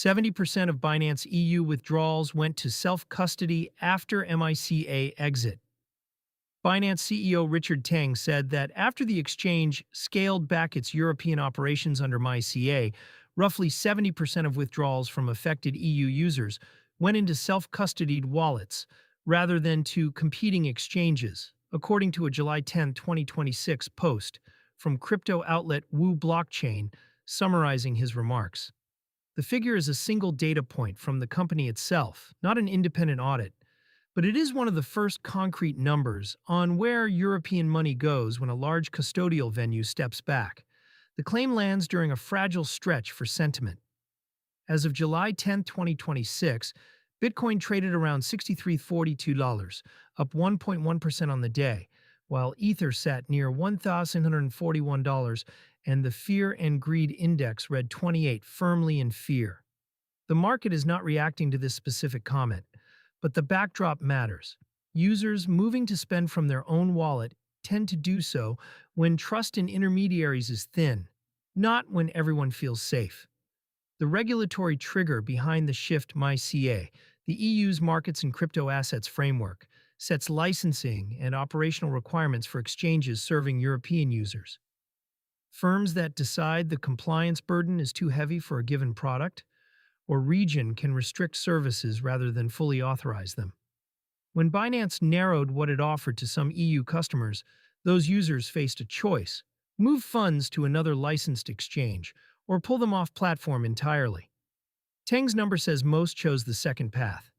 70% of Binance EU withdrawals went to self-custody after MiCA exit. Binance CEO Richard Teng said that after the exchange scaled back its European operations under MiCA, roughly 70% of withdrawals from affected EU users went into self-custodied wallets rather than to competing exchanges, according to a July 10, 2026 post from crypto outlet Wu Blockchain summarizing his remarks. The figure is a single data point from the company itself, not an independent audit, but it is one of the first concrete numbers on where European money goes when a large custodial venue steps back. The claim lands during a fragile stretch for sentiment. As of July 10, 2026, Bitcoin traded around $63.42, up 1.1% on the day, while Ether sat near $1,141 and the Fear and Greed Index read 28, firmly in fear. The market is not reacting to this specific comment, but the backdrop matters. Users moving to spend from their own wallet tend to do so when trust in intermediaries is thin, not when everyone feels safe. The regulatory trigger behind the shift MiCA, the EU's markets and crypto assets framework, sets licensing and operational requirements for exchanges serving European users. Firms that decide the compliance burden is too heavy for a given product or region can restrict services rather than fully authorize them. When Binance narrowed what it offered to some EU customers, those users faced a choice: move funds to another licensed exchange or pull them off platform entirely. Teng's number says most chose the second path.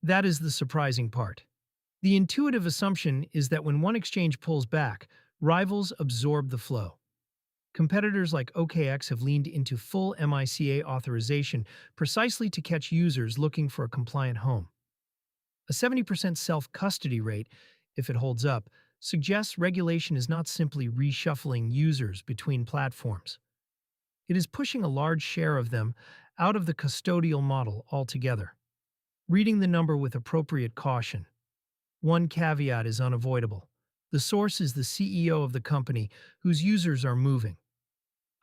That is the surprising part. The intuitive assumption is that when one exchange pulls back, rivals absorb the flow. Competitors like OKX have leaned into full MiCA authorization precisely to catch users looking for a compliant home. A 70% self-custody rate, if it holds up, suggests regulation is not simply reshuffling users between platforms. It is pushing a large share of them out of the custodial model altogether. Reading the number with appropriate caution. One caveat is unavoidable. The source is the CEO of the company whose users are moving.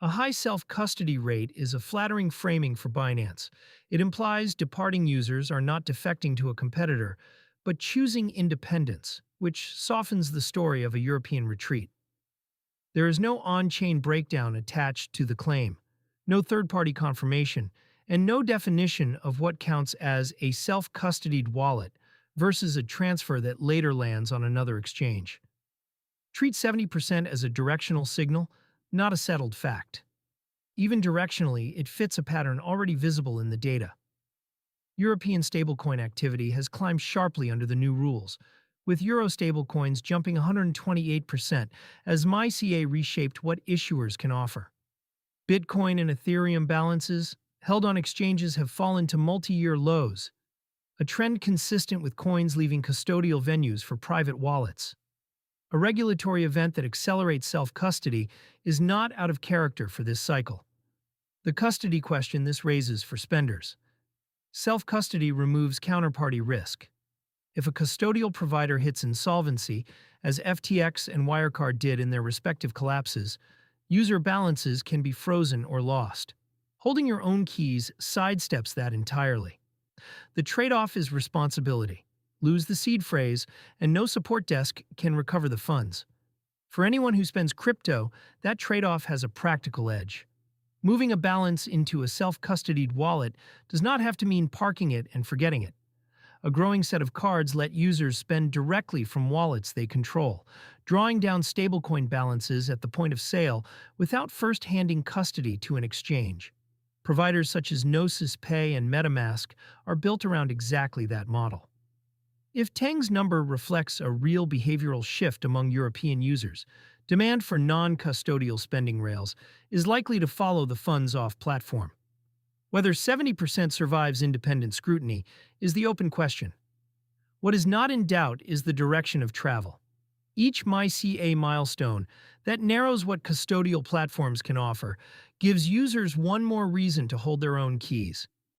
A high self-custody rate is a flattering framing for Binance. It implies departing users are not defecting to a competitor, but choosing independence, which softens the story of a European retreat. There is no on-chain breakdown attached to the claim, no third-party confirmation, and no definition of what counts as a self-custodied wallet versus a transfer that later lands on another exchange. Treat 70% as a directional signal, not a settled fact. Even directionally, it fits a pattern already visible in the data. European stablecoin activity has climbed sharply under the new rules, with Euro stablecoins jumping 128% as MiCA reshaped what issuers can offer. Bitcoin and Ethereum balances, held on exchanges, have fallen to multi-year lows, a trend consistent with coins leaving custodial venues for private wallets. A regulatory event that accelerates self-custody is not out of character for this cycle. The custody question this raises for spenders. Self-custody removes counterparty risk. If a custodial provider hits insolvency, as FTX and Wirecard did in their respective collapses, user balances can be frozen or lost. Holding your own keys sidesteps that entirely. The trade-off is responsibility. Lose the seed phrase, and no support desk can recover the funds. For anyone who spends crypto, that trade-off has a practical edge. Moving a balance into a self-custodied wallet does not have to mean parking it and forgetting it. A growing set of cards let users spend directly from wallets they control, drawing down stablecoin balances at the point of sale without first handing custody to an exchange. Providers such as Gnosis Pay and MetaMask are built around exactly that model. If Teng's number reflects a real behavioral shift among European users, demand for non-custodial spending rails is likely to follow the funds off platform. Whether 70% survives independent scrutiny is the open question. What is not in doubt is the direction of travel. Each MiCA milestone that narrows what custodial platforms can offer gives users one more reason to hold their own keys.